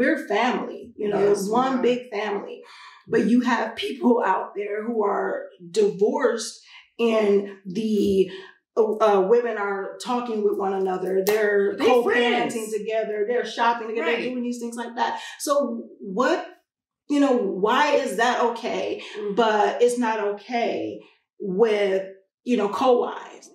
we're family, you know, it's one big family. But you have people out there who are divorced and the women are talking with one another. They're co-parenting together. They're shopping together. They're doing these things like that. So what, you know, why is that okay? But it's not okay with, you know, co-wives.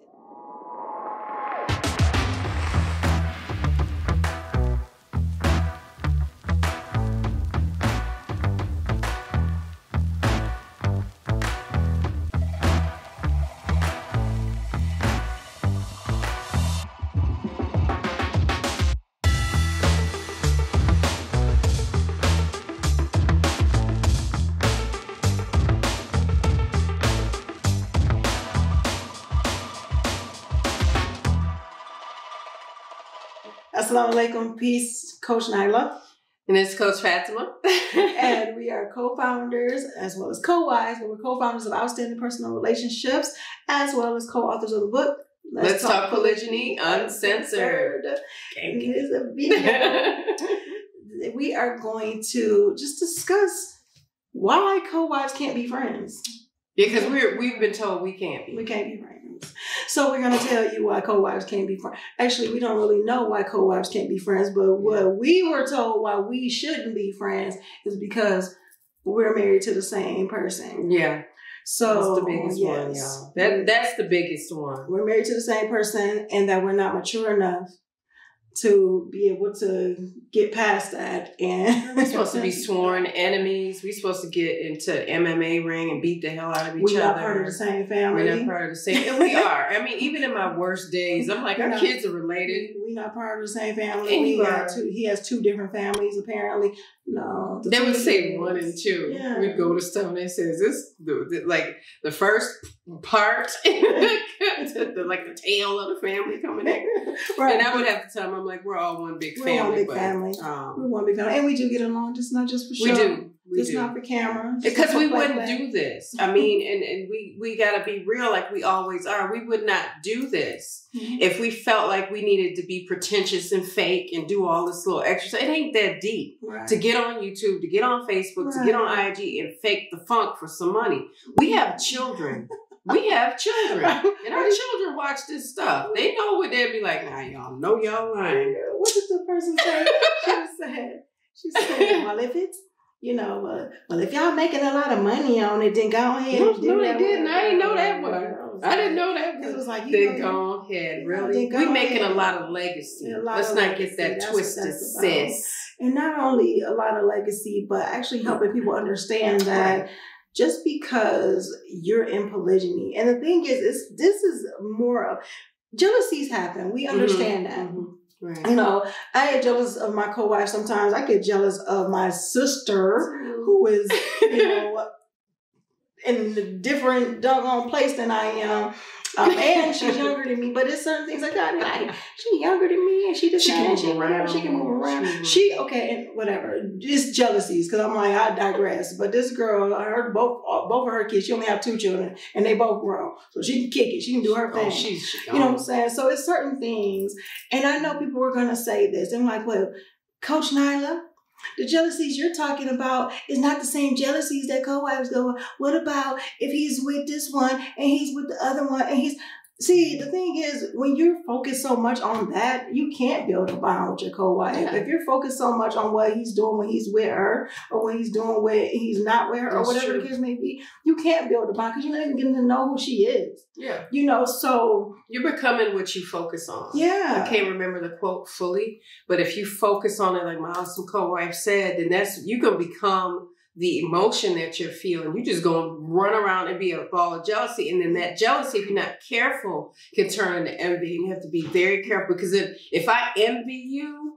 Assalamu alaikum, peace, Coach Nyla. And it's Coach Fatimah. And we are co-founders as well as co-wives, but we're co-founders of Outstanding Personal Relationships as well as co-authors of the book, Let's Talk Polygyny Uncensored. It is a video. We are going to just discuss why co-wives can't be friends. Because we've been told we can't be. We can't be friends. So we're going to tell you why co-wives can't be friends. Actually, we don't really know why co-wives can't be friends, but what we were told why we shouldn't be friends is because we're married to the same person. Yeah. So that's the biggest one, y'all. That's the biggest one. We're married to the same person and that we're not mature enough to be able to get past that. And we're supposed to be sworn enemies. We're supposed to get into MMA ring and beat the hell out of each other. We're not part of the same family. We're not part of the same. And we are. I mean, even in my worst days, I'm like, our kids are related. We're not part of the same family. And he has two different families, apparently. No. They would say 1 and 2. Yeah. We'd go to stuff and it says this, like the first part, like the tail of the family coming in. Right. And I would have to tell them, I'm like, we're all one big family. We're one big family. We're one big family. And we do get along, just not just for show. We do. It's not for camera. Because we wouldn't do this. I mean, and we got to be real like we always are. We would not do this if we felt like we needed to be pretentious and fake and do all this little extra. It ain't that deep to get on YouTube, to get on Facebook, to get on IG and fake the funk for some money. We have children. We have children. And our children watch this stuff. They know what they'd be like, nah, y'all know y'all lying. What did the person say? She said, well, if it's, you know, well, if y'all making a lot of money on it, then go ahead. No, they didn't. I didn't know that one. I didn't know that one. It was like, then go ahead, really. We're making a lot of legacy. Let's not get that twisted, sis. And not only a lot of legacy, but actually helping people understand that just because you're in polygyny, and the thing is, this is more of jealousies happen. We understand that. Right. You know, I get jealous of my co-wife sometimes. I get jealous of my sister who is, you know, in a different doggone place than I am. And she's younger than me, but there's certain things like that. Like, she's younger than me and she can move around. Okay, and whatever. Just jealousies, because I'm like, I digress. But this girl, both of her kids, she only have 2 children, and they both grown. So she can kick it. She can do her thing. You know what I'm saying? So it's certain things. And I know people are going to say this. I'm like, well, Coach Nyla, the jealousies you're talking about is not the same jealousies that co-wives go, what about if he's with this one and he's with the other one and he's... See, the thing is, when you're focused so much on that, you can't build a bond with your co-wife. Yeah. If you're focused so much on what he's doing when he's with her or when he's doing when he's not with her or whatever the case may be, you can't build a bond because you're not even getting to know who she is. Yeah. You know, so... You're becoming what you focus on. Yeah. I can't remember the quote fully, but if you focus on it like my awesome co-wife said, then you're going to become the emotion that you're feeling. You're just going to run around and be a ball of jealousy. And then that jealousy, if you're not careful, can turn into envy. And you have to be very careful because if I envy you,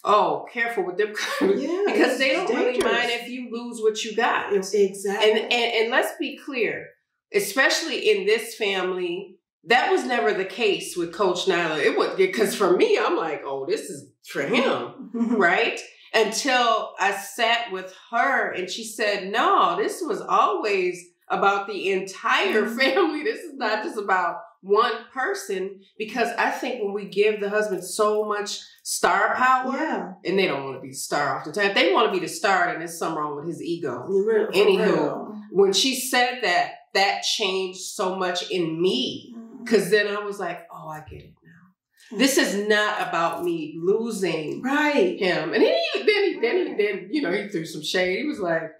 oh, careful with them. Because they don't really mind if you lose what you got. Exactly. And let's be clear, especially in this family, that was never the case with Coach Nyla. It was because for me, I'm like, oh, this is for him, right? Until I sat with her and she said, no, this was always about the entire family. This is not just about one person, because I think when we give the husband so much star power, and they don't want to be the star off the time. They want to be the star, and there's something wrong with his ego. Anywho, when she said that, that changed so much in me, because then I was like, oh, I get it now. This is not about me losing him. And then you know, he threw some shade. He was like,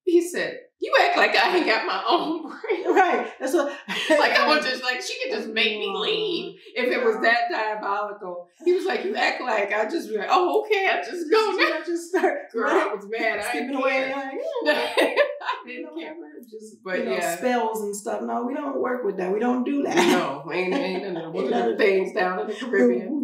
he said, you act like I ain't got my own brain. Right. That's what. Like I was just like, she could just make me leave if it was that diabolical. He was like, you act like I just be like, oh, okay, I just go now. I just start. Girl, I was mad. I didn't care. I didn't care. Just, but spells and stuff. No, we don't work with that. We don't do that. No, ain't none of the things down in the Caribbean.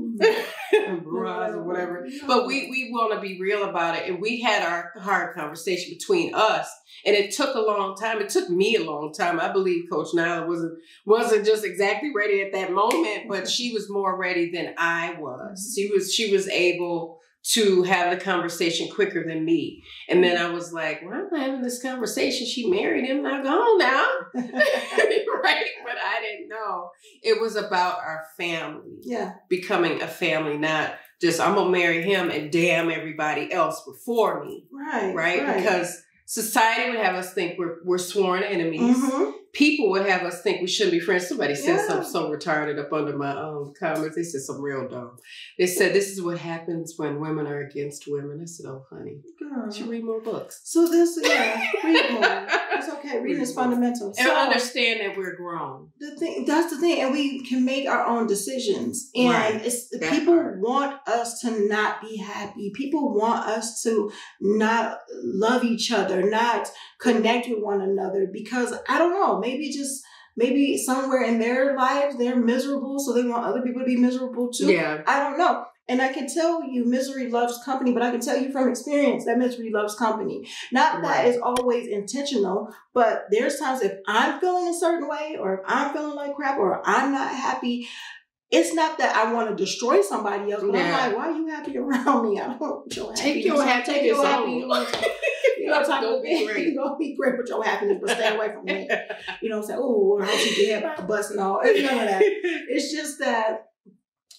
Or whatever. But we want to be real about it. And we had our hard conversation between us. And it took a long time. It took me a long time. I believe Coach Nyla wasn't just exactly ready at that moment, but she was more ready than I was. She was able to have the conversation quicker than me. And then I was like, why am I having this conversation? She married him, now gone now. Right? But I didn't know. It was about our family. Yeah. Becoming a family, not just I'm gonna marry him and damn everybody else before me. Right? Because society would have us think we're sworn enemies. People would have us think we shouldn't be friends. Somebody said something so retarded up under my comments. They said something real dumb. They said, this is what happens when women are against women. I said, oh, honey, you should read more books. So read more. It's okay. Reading is fundamental. And understand that we're grown. That's the thing. And we can make our own decisions. And people want us to not be happy. People want us to not love each other, not connect with one another, because I don't know, maybe somewhere in their lives they're miserable, so they want other people to be miserable too. Yeah. I don't know. And I can tell you misery loves company, but I can tell you from experience that misery loves company. Not that it's always intentional, but there's times if I'm feeling a certain way, or if I'm feeling like crap, or I'm not happy, it's not that I want to destroy somebody else, but I'm like, why are you happy around me? I don't want your happiness. Take your happiness. You know, don't be great. You're going to be great with your happiness, but stay away from me. You know, say, oh, I hope you get hit by a bus and all. It's none of that. It's just that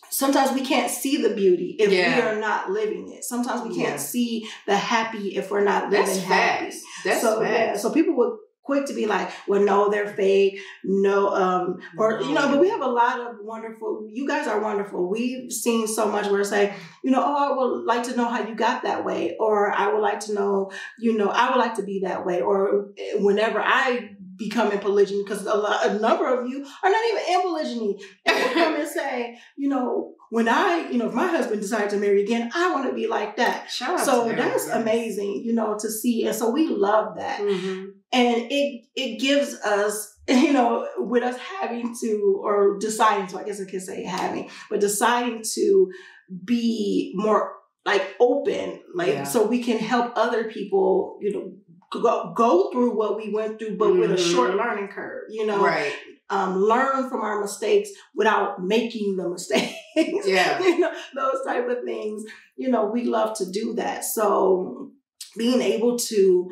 sometimes we can't see the beauty if we are not living it. Sometimes we can't see the happy if we're not living happy. That's facts. So people would quick to be like, well, no, they're fake. No, or, you know, but we have a lot of wonderful, you guys are wonderful. We've seen so much where it's like, you know, oh, I would like to know how you got that way. Or I would like to know, you know, I would like to be that way. Or whenever I become in polygyny, because a number of you are not even in polygyny, and will come and say, you know, when if my husband decided to marry again, I want to be like that. So that's amazing, you know, to see. And so we love that. And it gives us, you know, with us having to, or deciding to, I guess I could say having, but deciding to be more like open, like so we can help other people, you know, go through what we went through, but with a short learning curve, you know, learn from our mistakes without making the mistakes. You know, those type of things, you know, we love to do that. So being able to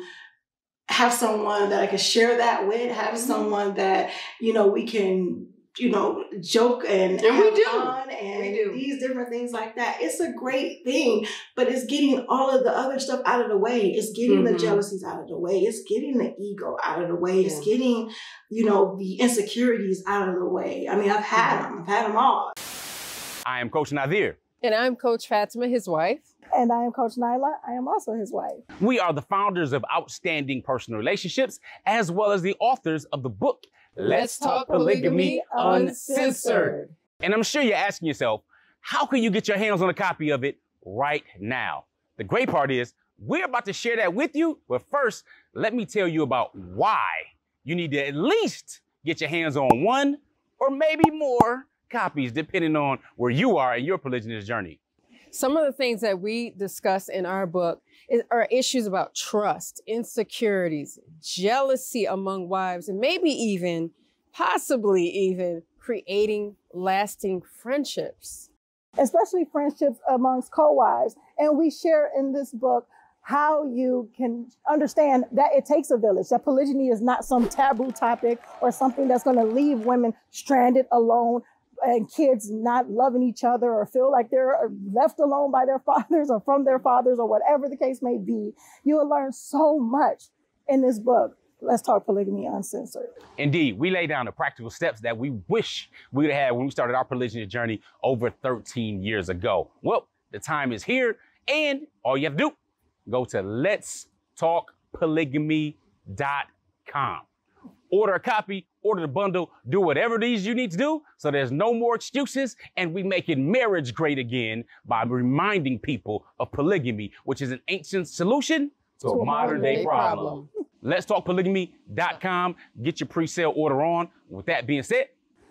have someone that I can share that with, have someone that, you know, we can, you know, joke and have fun and these different things like that. It's a great thing, but it's getting all of the other stuff out of the way. It's getting the jealousies out of the way. It's getting the ego out of the way. It's getting, you know, the insecurities out of the way. I mean, I've had them. I've had them all. I am Coach Nazir. And I'm Coach Fatimah, his wife. And I am Coach Nyla. I am also his wife. We are the founders of Outstanding Personal Relationships, as well as the authors of the book, Let's Talk Polygamy Uncensored. And I'm sure you're asking yourself, how can you get your hands on a copy of it right now? The great part is, we're about to share that with you, but first, let me tell you about why you need to at least get your hands on one or maybe more copies, depending on where you are in your polygynous journey. Some of the things that we discuss in our book are issues about trust, insecurities, jealousy among wives, and maybe even, possibly even, creating lasting friendships. Especially friendships amongst co-wives. And we share in this book how you can understand that it takes a village, that polygyny is not some taboo topic or something that's going to leave women stranded alone and kids not loving each other or feel like they're left alone by their fathers or from their fathers or whatever the case may be. You will learn so much in this book. Let's Talk Polygamy Uncensored. Indeed, we lay down the practical steps that we wish we would have had when we started our polygyny journey over 13 years ago. Well, the time is here, and all you have to do, go to letstalkpolygamy.com. Order a copy, order the bundle, do whatever it is you need to do so there's no more excuses, and we make it marriage great again by reminding people of polygamy, which is an ancient solution to a modern day problem. Letstalkpolygamy.com. Get your pre-sale order on. With that being said,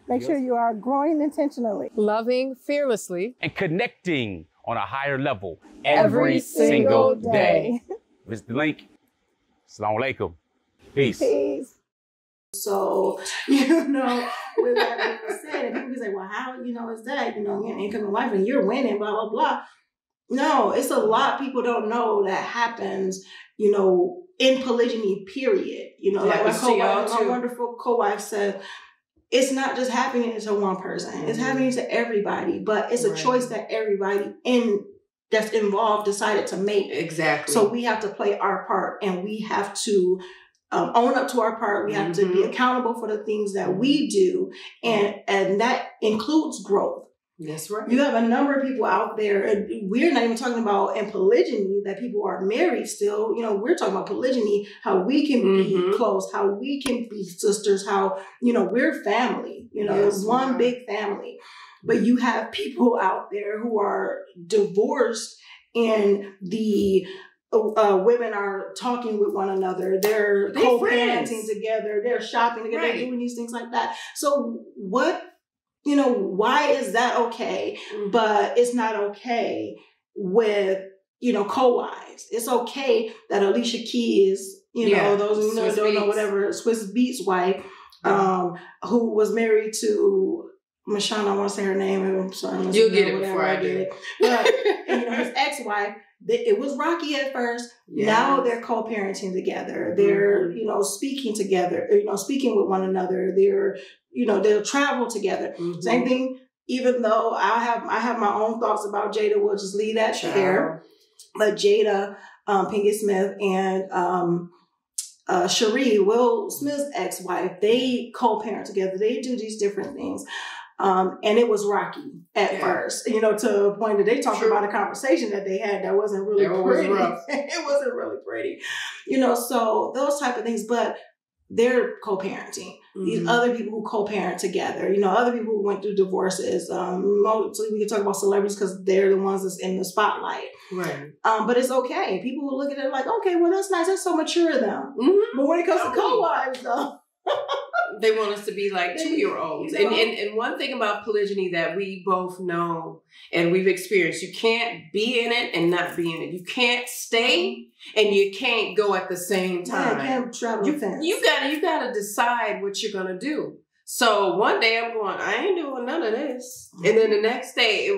make sure you are growing intentionally, loving fearlessly, and connecting on a higher level every single day. Visit the link. Assalamu alaikum. Peace. Peace. So, with that being said, and people can say, well, how, is that, your income in life and you're winning, blah, blah, blah. No, it's a lot people don't know that happens, in polygyny, period. Like my wonderful co-wife said, it's not just happening to one person. Mm-hmm. It's happening to everybody, but it's a choice that everybody that's involved decided to make. Exactly. So we have to play our part, and we have to own up to our part. We have to be accountable for the things that we do, and that includes growth. That's right. You have a number of people out there, and we're not even talking about in polygyny that people are married still. We're talking about polygyny, how we can be close, how we can be sisters, how, we're family. It's one big family. But you have people out there who are divorced, and the women are talking with one another. They're co-parenting together. They're shopping together. They're doing these things like that. So why is that okay? But it's not okay with, co-wives. It's okay that Alicia Keys, those who don't know, whatever, Swiss Beats wife, who was married to Michonne, I want to say her name. I'm sorry. You'll get it before I do. But, his ex-wife, it was rocky at first. Yes. Now they're co-parenting together. They're, speaking together, speaking with one another. They'll travel together. Same thing, even though I have my own thoughts about Jada, we'll just leave that there. But Jada Pinkett Smith and Cherie, Will Smith's ex-wife, they co-parent together. They do these different things. And it was rocky at first, to a point that they talked about a conversation that they had that wasn't really pretty. It wasn't really pretty, so those type of things, but they're co-parenting. These other people who co-parent together, other people who went through divorces, mostly we can talk about celebrities because they're the ones that's in the spotlight. Right. But it's okay. People will look at it like, okay, well, that's nice. That's so mature of them. But when it comes to co-wives, though, they want us to be like 2-year-olds. And one thing about polygyny that we both know and we've experienced, you can't be in it and not be in it. You can't stay and you can't go at the same time. You can't travel fast. You gotta decide what you're gonna do. So one day I'm going, I ain't doing none of this. And then the next day,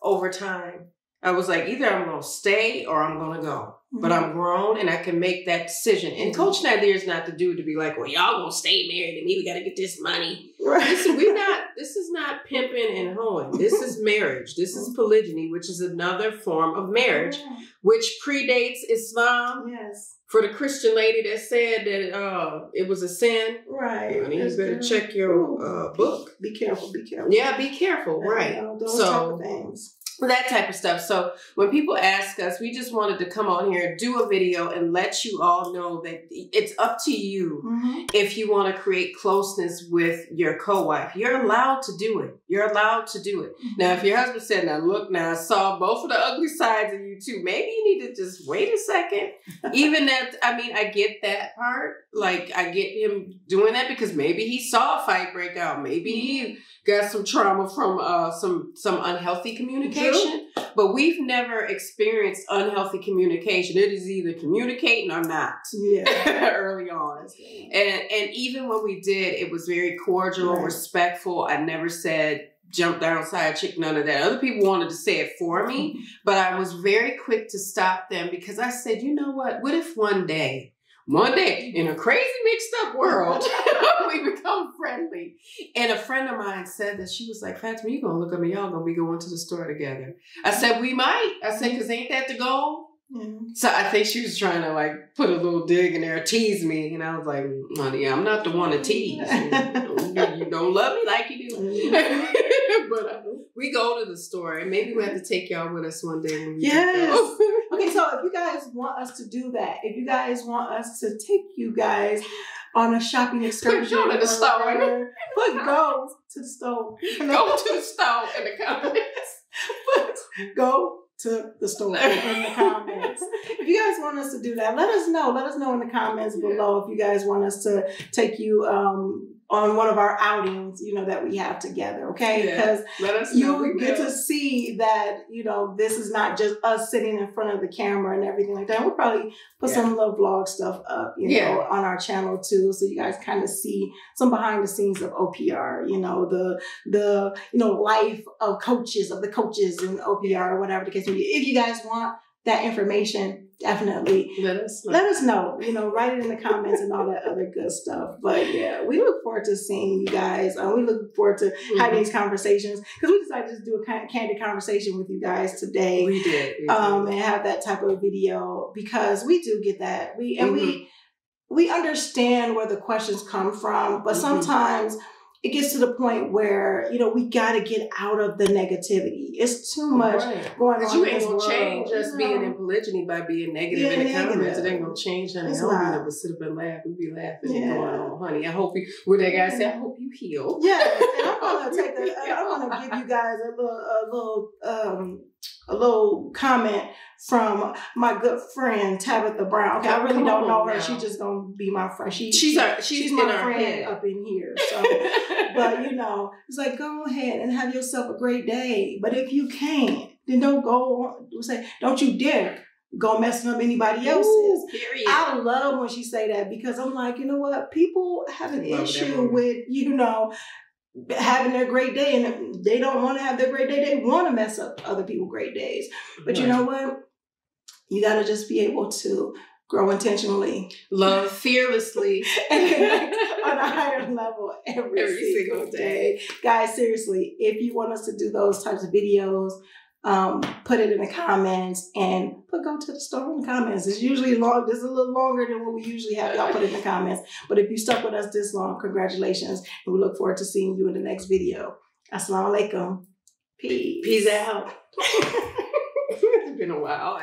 over time, I was like, either I'm gonna stay or I'm gonna go. But I'm grown and I can make that decision. And Coach Nazir is not the dude to be like, well, y'all gonna stay married and me, we gotta get this money. Right. This is not pimping and hoeing. This is marriage. This is polygyny, which is another form of marriage, which predates Islam. Yes. For the Christian lady that said that it was a sin. Right. Honey, you better check your book. Be careful. Yeah, be careful. Right. Those type of things. That type of stuff. So when people ask us, we just wanted to come on here, do a video and let you all know that it's up to you if you want to create closeness with your co-wife. You're allowed to do it. You're allowed to do it. Now, if your husband said, now I saw both of the ugly sides of you too, maybe you need to just wait a second. Even that, I get that part. Like, I get him doing that because maybe he saw a fight break out. Maybe he got some trauma from some unhealthy communication. But we've never experienced unhealthy communication. It is either communicating or not early on. And even when we did, it was very cordial, respectful. I never said jump down side chick, none of that. Other people wanted to say it for me, but I was very quick to stop them because I said, you know what if one day, in a crazy mixed up world, we become friendly. And a friend of mine said that. She was like, Fatimah, you gonna look at me, y'all gonna be going to the store together. I said, we might. I said, because ain't that the goal? Mm-hmm. So I think she was trying to like put a little dig in there, tease me. And I was like, honey, I'm not the one to tease. You don't love me like you do. But we go to the store, and maybe we have to take y'all with us one day. When we yes. Okay, so if you guys want us to do that, if you guys want us to take you guys on a shopping excursion, go to the store. Go to the store. Go to the store in the comments. Go to the store in the comments. If you guys want us to do that, let us know. Let us know in the comments below if you guys want us to take you on one of our outings, that we have together, okay? Because you get to see that, this is not just us sitting in front of the camera and everything like that. We'll probably put some little vlog stuff up, on our channel too, so you guys kind of see some behind the scenes of OPR, the life of the coaches in OPR or whatever the case may be. If you guys want that information, definitely let us know. Write it in the comments and all that other good stuff. But yeah, we look forward to seeing you guys. We look forward to having these conversations, because we decided to just do a kind of candid conversation with you guys today. We did. And have that type of video, because we do get that. We understand where the questions come from, but sometimes it gets to the point where, we got to get out of the negativity. It's too much going on. You ain't going to change us being in polygyny by being negative in the comments. It ain't going to change nothing. I would sit up and laugh. We'd be laughing and going on, honey. I hope what that guy said, I hope you heal. Yeah. And I'm going to give you guys a little comment from my good friend Tabitha Brown. Okay, I really don't know her. She's just gonna be my friend. She's my friend up in here. So, but it's like, go ahead and have yourself a great day. But if you can't, then don't you dare go messing up anybody else's. Period. I love when she say that, because I'm like, you know what? People have an issue with having their great day, and if they don't want to have their great day, they want to mess up other people's great days. But you know what? You got to just be able to grow intentionally, love fearlessly, and connect on a higher level every single day. Guys, seriously, if you want us to do those types of videos, put it in the comments, and go to the store in the comments. It's usually long. This is a little longer than what we usually have y'all put in the comments. But if you stuck with us this long, congratulations. And we look forward to seeing you in the next video. Assalamu alaikum. Peace. Peace out. It's been a while.